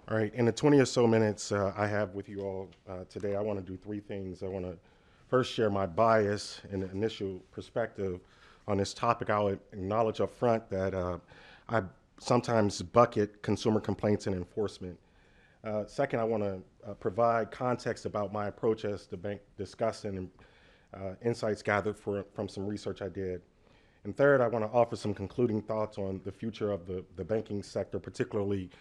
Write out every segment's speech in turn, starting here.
All right, in the 20 or so minutes I have with you all today, I want to do three things. I want to first share my bias and initial perspective on this topic. I'll acknowledge up front that I sometimes bucket consumer complaints and enforcement. Second, I want to provide context about my approach as the bank discussed and insights gathered from some research I did. And third, I want to offer some concluding thoughts on the future of the banking sector, particularly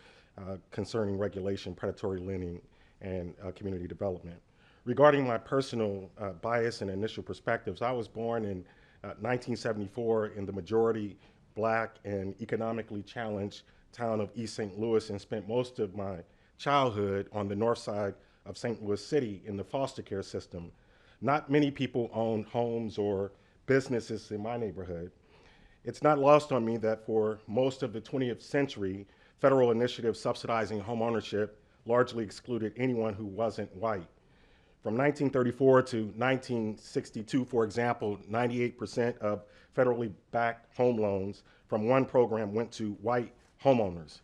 concerning regulation, predatory lending, and community development. Regarding my personal bias and initial perspectives, I was born in 1974 in the majority Black and economically challenged town of East St. Louis and spent most of my childhood on the north side of St. Louis City in the foster care system. Not many people owned homes or businesses in my neighborhood. It's not lost on me that for most of the 20th century, federal initiatives subsidizing home ownership largely excluded anyone who wasn't white. From 1934 to 1962, for example, 98% of federally backed home loans from one program went to white homeowners.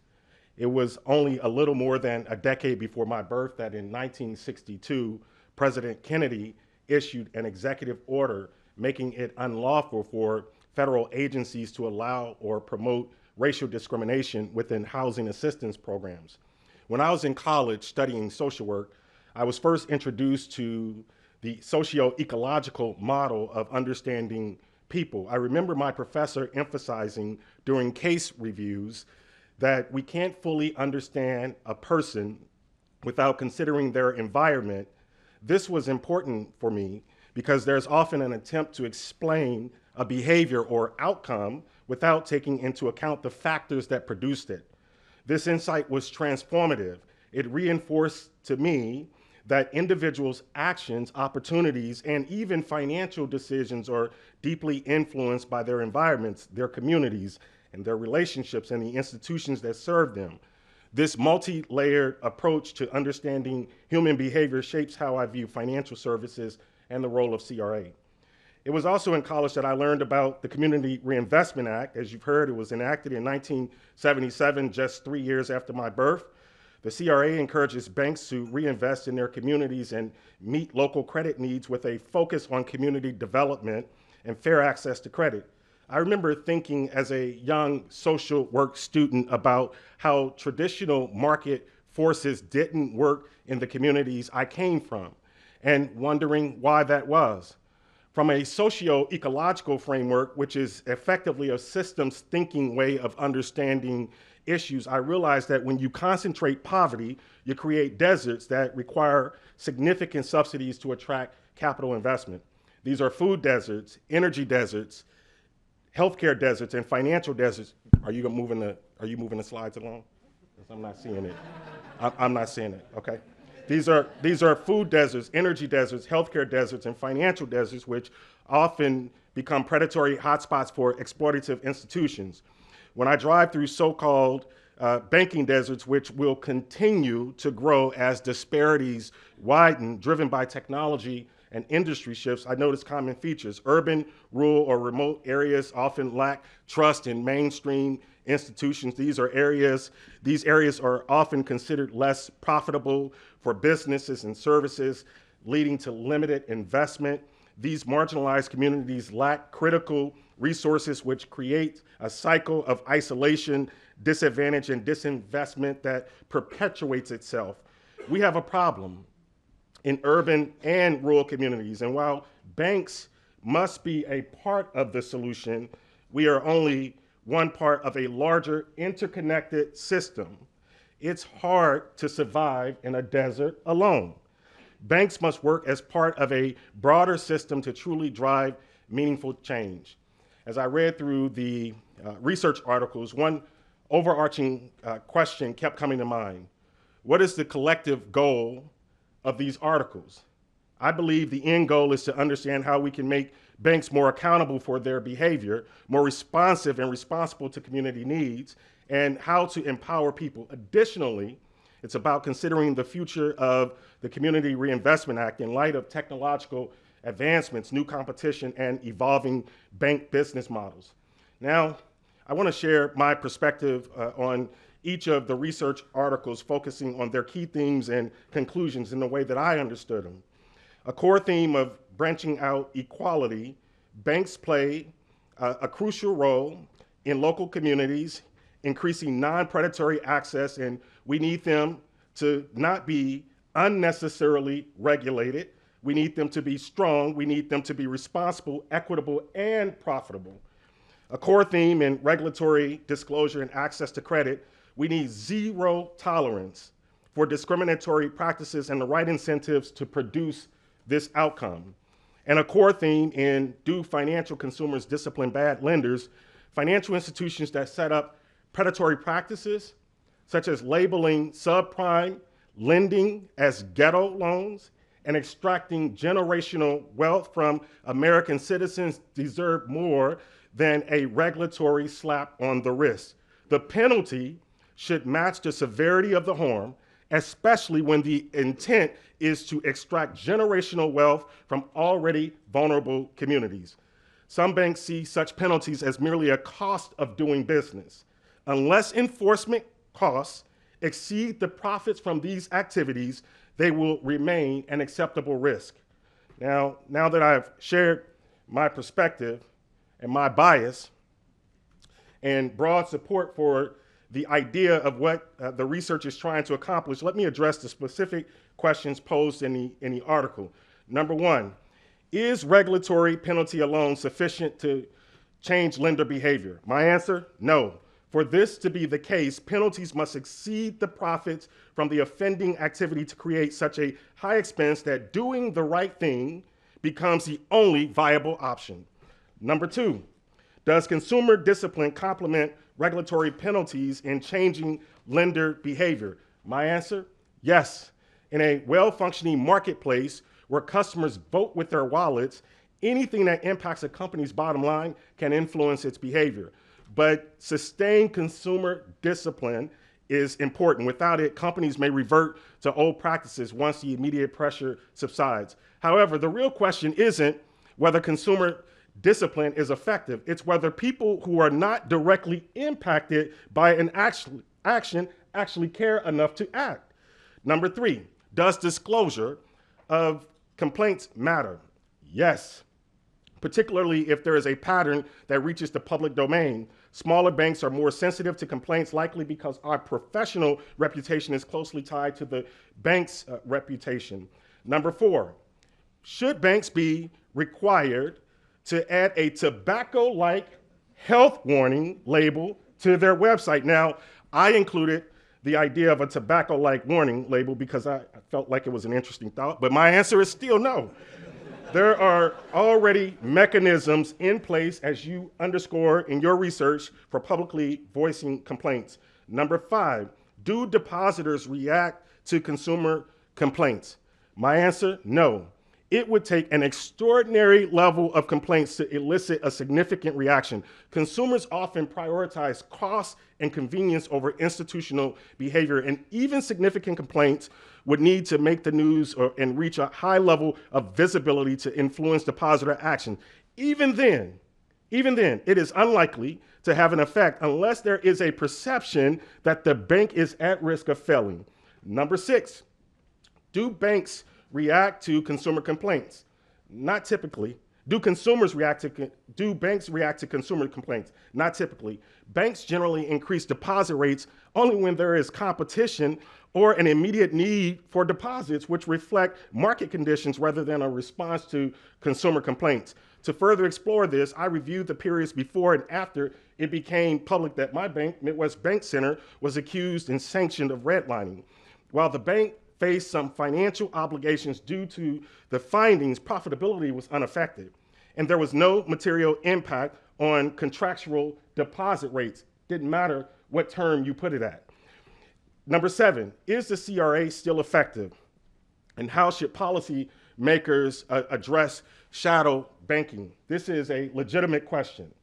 It was only a little more than a decade before my birth that in 1962, President Kennedy issued an executive order making it unlawful for federal agencies to allow or promote racial discrimination within housing assistance programs. When I was in college studying social work, I was first introduced to the socio-ecological model of understanding people. I remember my professor emphasizing during case reviews that we can't fully understand a person without considering their environment. This was important for me because there's often an attempt to explain a behavior or outcome without taking into account the factors that produced it. This insight was transformative. It reinforced to me that individuals' actions, opportunities, and even financial decisions are deeply influenced by their environments, their communities, and their relationships and the institutions that serve them. This multi-layered approach to understanding human behavior shapes how I view financial services and the role of CRA. It was also in college that I learned about the Community Reinvestment Act. As you've heard, it was enacted in 1977, just 3 years after my birth. The CRA encourages banks to reinvest in their communities and meet local credit needs with a focus on community development and fair access to credit. I remember thinking as a young social work student about how traditional market forces didn't work in the communities I came from and wondering why that was. From a socio-ecological framework, which is effectively a systems thinking way of understanding issues, I realized that when you concentrate poverty, you create deserts that require significant subsidies to attract capital investment. These are food deserts, energy deserts, healthcare deserts, and financial deserts. Are you moving the slides along? Because I'm not seeing it. I'm not seeing it, okay? These are food deserts, energy deserts, healthcare deserts, and financial deserts, which often become predatory hotspots for exploitative institutions. When I drive through so-called banking deserts, which will continue to grow as disparities widen, driven by technology and industry shifts, I notice common features. Urban, rural, or remote areas often lack trust in mainstream institutions. These areas are often considered less profitable for businesses and services, leading to limited investment. These marginalized communities lack critical resources, which create a cycle of isolation, disadvantage, and disinvestment that perpetuates itself. We have a problem in urban and rural communities, and while banks must be a part of the solution, we are only one part of a larger interconnected system. It's hard to survive in a desert alone. Banks must work as part of a broader system to truly drive meaningful change. As I read through the research articles, one overarching question kept coming to mind. What is the collective goal of these articles? I believe the end goal is to understand how we can make banks more accountable for their behavior, more responsive and responsible to community needs, and how to empower people. Additionally, it's about considering the future of the Community Reinvestment Act in light of technological advancements, new competition, and evolving bank business models. Now, I want to share my perspective on each of the research articles focusing on their key themes and conclusions in the way that I understood them. A core theme of branching out equality, banks play a crucial role in local communities, increasing non-predatory access, and we need them to not be unnecessarily regulated. We need them to be strong. We need them to be responsible, equitable, and profitable. A core theme in regulatory disclosure and access to credit, we need zero tolerance for discriminatory practices and the right incentives to produce this outcome. And a core theme in do financial consumers discipline bad lenders, financial institutions that set up predatory practices, such as labeling subprime lending as ghetto loans and extracting generational wealth from American citizens, deserve more than a regulatory slap on the wrist. The penalty should match the severity of the harm, especially when the intent is to extract generational wealth from already vulnerable communities. Some banks see such penalties as merely a cost of doing business. Unless enforcement costs exceed the profits from these activities, they will remain an acceptable risk. Now that I've shared my perspective and my bias and broad support for the idea of what the research is trying to accomplish, let me address the specific questions posed in the article. Number one, is regulatory penalty alone sufficient to change lender behavior? My answer, no. For this to be the case, penalties must exceed the profits from the offending activity to create such a high expense that doing the right thing becomes the only viable option. Number two, does consumer discipline complement regulatory penalties in changing lender behavior? My answer, yes. In a well-functioning marketplace where customers vote with their wallets, anything that impacts a company's bottom line can influence its behavior. But sustained consumer discipline is important. Without it, companies may revert to old practices once the immediate pressure subsides. However, the real question isn't whether consumer discipline is effective. It's whether people who are not directly impacted by an action actually care enough to act. Number three, does disclosure of complaints matter? Yes. Particularly if there is a pattern that reaches the public domain. Smaller banks are more sensitive to complaints, likely because our professional reputation is closely tied to the bank's reputation. Number four, should banks be required to add a tobacco-like health warning label to their website? Now, I included the idea of a tobacco-like warning label because I felt like it was an interesting thought, but my answer is still no. There are already mechanisms in place, as you underscore in your research, for publicly voicing complaints. Number five, do depositors react to consumer complaints? My answer, no. It would take an extraordinary level of complaints to elicit a significant reaction. Consumers often prioritize cost and convenience over institutional behavior, and even significant complaints would need to make the news and reach a high level of visibility to influence depositor action. Even then, it is unlikely to have an effect unless there is a perception that the bank is at risk of failing. Number six, do banks react to consumer complaints? Not typically. Do banks react to consumer complaints? Not typically. Banks generally increase deposit rates only when there is competition or an immediate need for deposits, which reflect market conditions rather than a response to consumer complaints. To further explore this, I reviewed the periods before and after it became public that my bank, Midwest Bank Center, was accused and sanctioned of redlining. While the bank faced some financial obligations due to the findings, profitability was unaffected, and there was no material impact on contractual deposit rates. Didn't matter what term you put it at. Number seven, is the CRA still effective? And how should policymakers address shadow banking? This is a legitimate question.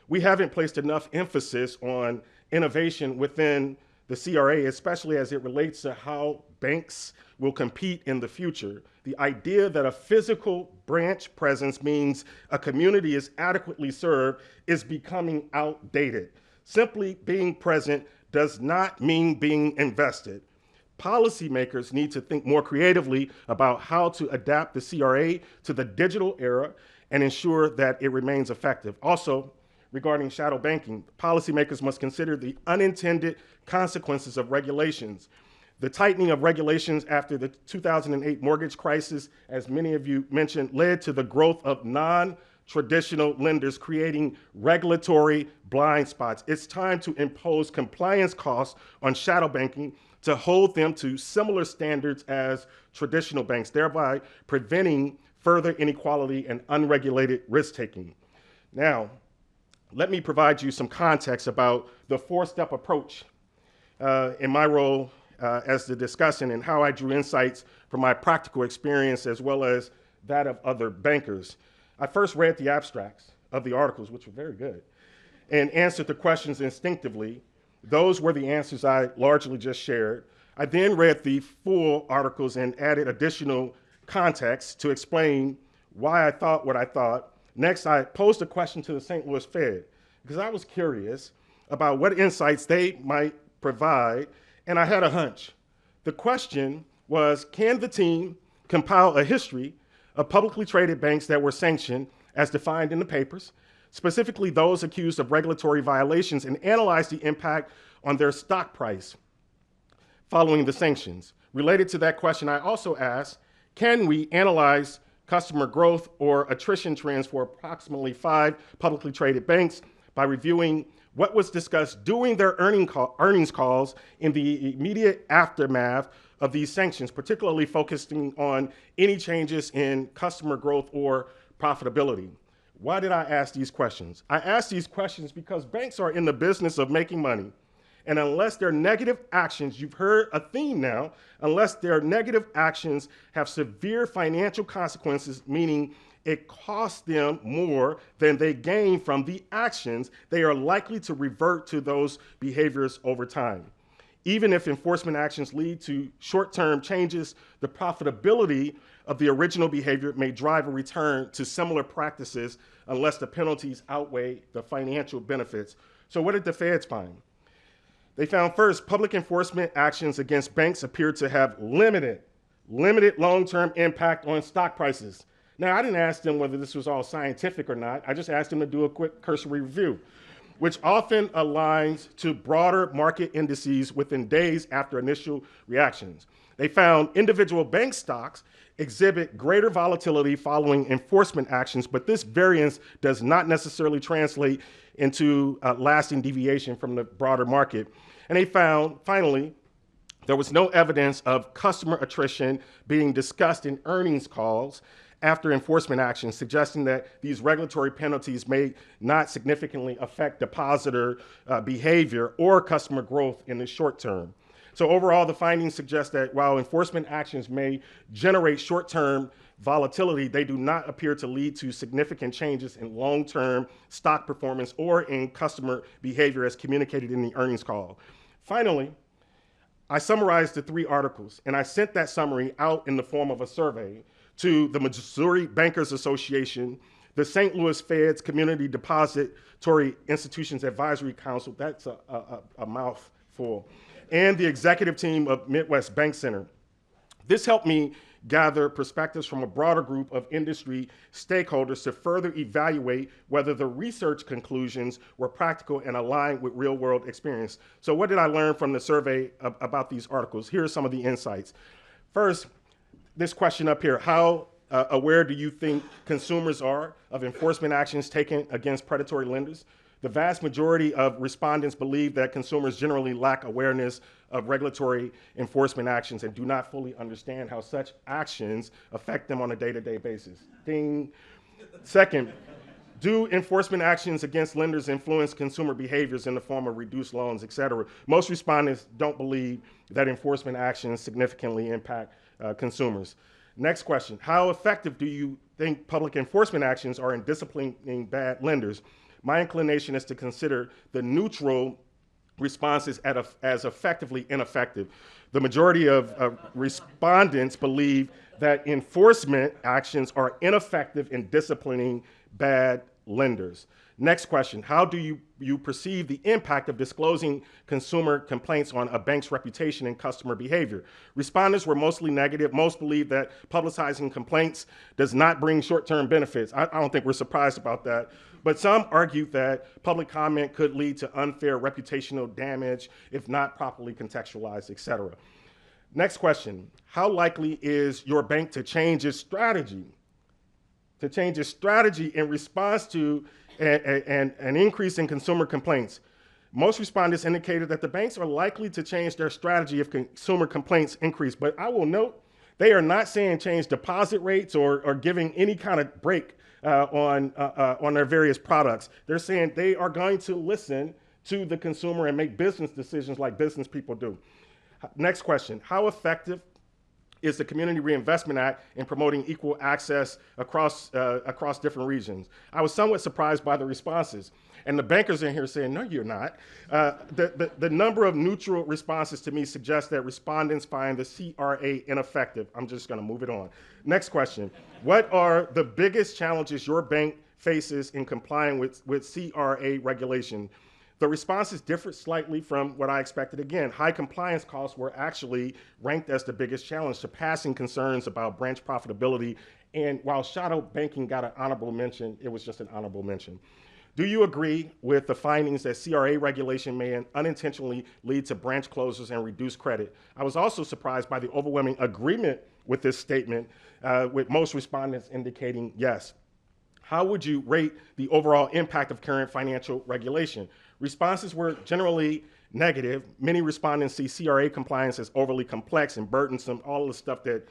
We haven't placed enough emphasis on innovation within the CRA, especially as it relates to how banks will compete in the future. The idea that a physical branch presence means a community is adequately served is becoming outdated. Simply being present does not mean being invested. Policymakers need to think more creatively about how to adapt the CRA to the digital era and ensure that it remains effective. Also, regarding shadow banking, policymakers must consider the unintended consequences of regulations. The tightening of regulations after the 2008 mortgage crisis, as many of you mentioned, led to the growth of non-traditional lenders, creating regulatory blind spots. It's time to impose compliance costs on shadow banking to hold them to similar standards as traditional banks, thereby preventing further inequality and unregulated risk-taking. Now, let me provide you some context about the four-step approach in my role as the discussant and how I drew insights from my practical experience as well as that of other bankers. I first read the abstracts of the articles, which were very good, and answered the questions instinctively. Those were the answers I largely just shared. I then read the full articles and added additional context to explain why I thought what I thought. Next, I posed a question to the St. Louis Fed because I was curious about what insights they might provide, and I had a hunch. The question was, can the team compile a history of publicly traded banks that were sanctioned as defined in the papers, specifically those accused of regulatory violations, and analyze the impact on their stock price following the sanctions? Related to that question, I also asked, can we analyze customer growth or attrition trends for approximately 5 publicly traded banks by reviewing what was discussed during their earnings calls in the immediate aftermath of these sanctions, particularly focusing on any changes in customer growth or profitability? Why did I ask these questions? I asked these questions because banks are in the business of making money. And unless their negative actions, you've heard a theme now, unless their negative actions have severe financial consequences, meaning it costs them more than they gain from the actions, they are likely to revert to those behaviors over time. Even if enforcement actions lead to short-term changes, the profitability of the original behavior may drive a return to similar practices unless the penalties outweigh the financial benefits. So what did the feds find? They found first, public enforcement actions against banks appeared to have limited long-term impact on stock prices. Now, I didn't ask them whether this was all scientific or not. I just asked them to do a quick cursory review, which often aligns to broader market indices within days after initial reactions. They found individual bank stocks exhibit greater volatility following enforcement actions, but this variance does not necessarily translate into lasting deviation from the broader market. And they found, finally, there was no evidence of customer attrition being discussed in earnings calls after enforcement actions, suggesting that these regulatory penalties may not significantly affect depositor behavior or customer growth in the short term. So overall, the findings suggest that while enforcement actions may generate short-term volatility, they do not appear to lead to significant changes in long-term stock performance or in customer behavior as communicated in the earnings call. Finally, I summarized the 3 articles, and I sent that summary out in the form of a survey to the Missouri Bankers Association, the St. Louis Fed's Community Depository Institutions Advisory Council, that's a mouthful, and the executive team of Midwest Bank Center. This helped me gather perspectives from a broader group of industry stakeholders to further evaluate whether the research conclusions were practical and aligned with real-world experience. So what did I learn from the survey about these articles? Here are some of the insights. First, this question up here, how aware do you think consumers are of enforcement actions taken against predatory lenders? The vast majority of respondents believe that consumers generally lack awareness of regulatory enforcement actions and do not fully understand how such actions affect them on a day-to-day basis. Ding. Second, do enforcement actions against lenders influence consumer behaviors in the form of reduced loans, et cetera? Most respondents don't believe that enforcement actions significantly impact consumers. Next question, how effective do you think public enforcement actions are in disciplining bad lenders? My inclination is to consider the neutral responses as effectively ineffective. The majority of respondents believe that enforcement actions are ineffective in disciplining bad lenders. Next question, how do you perceive the impact of disclosing consumer complaints on a bank's reputation and customer behavior? Respondents were mostly negative. Most believe that publicizing complaints does not bring short-term benefits. I don't think we're surprised about that. But some argued that public comment could lead to unfair reputational damage if not properly contextualized, et cetera. Next question, how likely is your bank to change its strategy? To change its strategy in response to an increase in consumer complaints? Most respondents indicated that the banks are likely to change their strategy if consumer complaints increase. But I will note, they are not saying change deposit rates or giving any kind of break on their various products. They're saying they are going to listen to the consumer and make business decisions like business people do. Next question, how effective is the Community Reinvestment Act in promoting equal access across different regions? I was somewhat surprised by the responses. And the bankers in here saying, no, you're not. The number of neutral responses to me suggests that respondents find the CRA ineffective. I'm just gonna move it on. Next question, what are the biggest challenges your bank faces in complying with CRA regulation? The responses differed slightly from what I expected. Again, high compliance costs were actually ranked as the biggest challenge, surpassing concerns about branch profitability. And while shadow banking got an honorable mention, it was just an honorable mention. Do you agree with the findings that CRA regulation may unintentionally lead to branch closures and reduced credit? I was also surprised by the overwhelming agreement with this statement, with most respondents indicating yes. How would you rate the overall impact of current financial regulation? Responses were generally negative. Many respondents see CRA compliance as overly complex and burdensome, all of the stuff that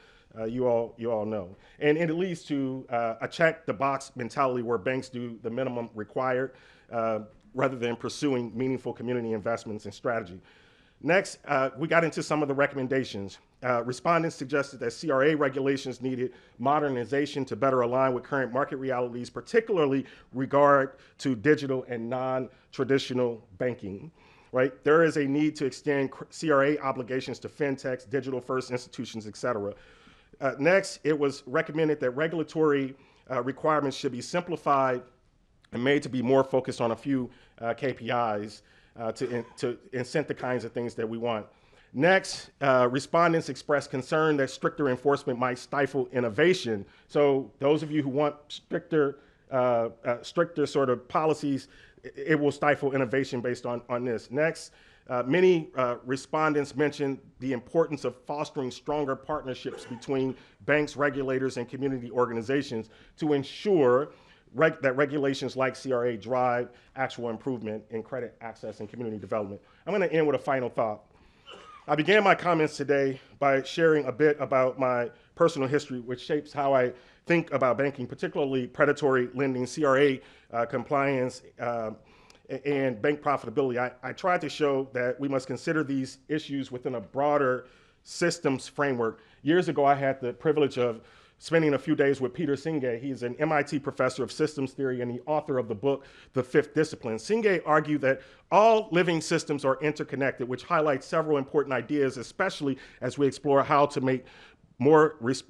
you all know. And it leads to a check the box mentality where banks do the minimum required rather than pursuing meaningful community investments and strategy. Next, we got into some of the recommendations. Respondents suggested that CRA regulations needed modernization to better align with current market realities, particularly regard to digital and non-traditional banking. Right? There is a need to extend CRA obligations to fintechs, digital-first institutions, et cetera. Next, it was recommended that regulatory requirements should be simplified and made to be more focused on a few KPIs to incent the kinds of things that we want. Next, respondents expressed concern that stricter enforcement might stifle innovation. So those of you who want stricter sort of policies, it will stifle innovation based on this. Next, many respondents mentioned the importance of fostering stronger partnerships between banks, regulators, and community organizations to ensure that regulations like CRA drive actual improvement in credit access and community development. I'm going to end with a final thought. I began my comments today by sharing a bit about my personal history, which shapes how I think about banking, particularly predatory lending, CRA compliance, and bank profitability. I tried to show that we must consider these issues within a broader systems framework. Years ago, I had the privilege of spending a few days with Peter Singay. He's an MIT professor of systems theory and the author of the book, The Fifth Discipline. Singay argued that all living systems are interconnected, which highlights several important ideas, especially as we explore how to make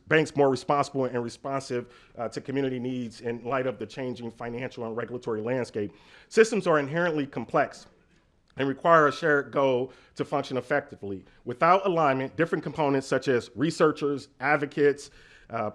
banks more responsible and responsive to community needs in light of the changing financial and regulatory landscape. Systems are inherently complex and require a shared goal to function effectively. Without alignment, different components such as researchers, advocates,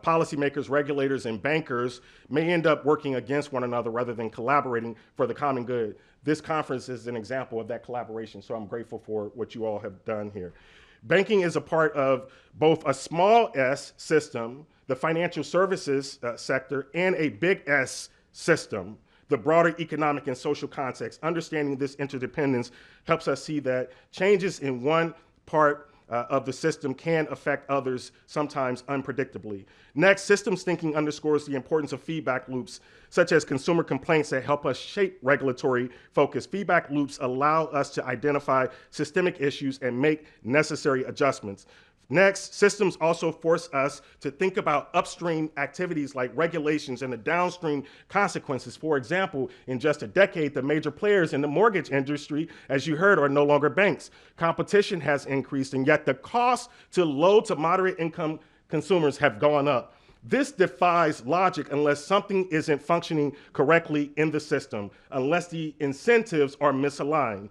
policymakers, regulators, and bankers may end up working against one another rather than collaborating for the common good. This conference is an example of that collaboration, so I'm grateful for what you all have done here. Banking is a part of both a small s system, the financial services sector, and a big S system, the broader economic and social context. Understanding this interdependence helps us see that changes in one part of the system can affect others, sometimes unpredictably. Next, systems thinking underscores the importance of feedback loops, such as consumer complaints that help us shape regulatory focus. Feedback loops allow us to identify systemic issues and make necessary adjustments. Next, systems also force us to think about upstream activities like regulations and the downstream consequences. For example, in just a decade, the major players in the mortgage industry, as you heard, are no longer banks. Competition has increased, and yet the cost to low to moderate income consumers have gone up. This defies logic unless something isn't functioning correctly in the system, unless the incentives are misaligned.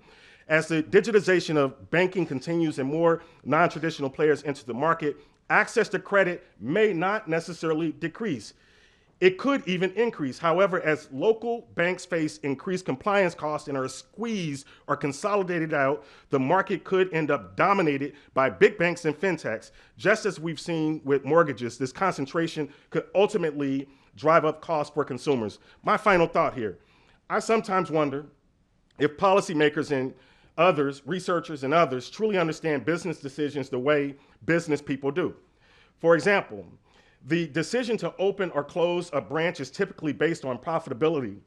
As the digitization of banking continues and more non-traditional players enter the market, access to credit may not necessarily decrease. It could even increase. However, as local banks face increased compliance costs and are squeezed or consolidated out, the market could end up dominated by big banks and fintechs. Just as we've seen with mortgages, this concentration could ultimately drive up costs for consumers. My final thought here, I sometimes wonder if policymakers and others, researchers and others, truly understand business decisions the way business people do. For example, the decision to open or close a branch is typically based on profitability,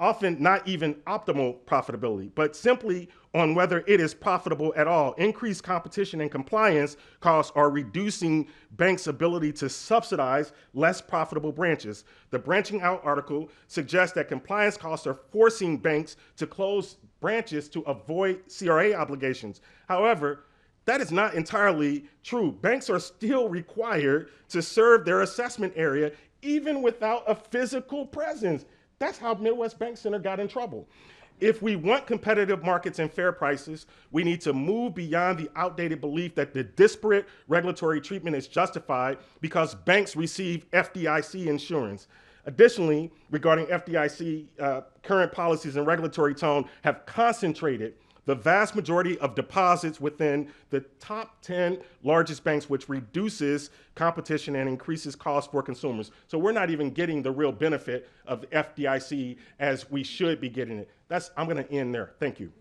often not even optimal profitability, but simply on whether it is profitable at all. Increased competition and compliance costs are reducing banks' ability to subsidize less profitable branches. The Branching Out article suggests that compliance costs are forcing banks to close branches to avoid CRA obligations. However, that is not entirely true. Banks are still required to serve their assessment area even without a physical presence. That's how Midwest Bank Center got in trouble. If we want competitive markets and fair prices, we need to move beyond the outdated belief that the disparate regulatory treatment is justified because banks receive FDIC insurance. Additionally, regarding FDIC, current policies and regulatory tone have concentrated the vast majority of deposits within the top 10 largest banks, which reduces competition and increases costs for consumers. So we're not even getting the real benefit of the FDIC as we should be getting it. I'm gonna end there. Thank you.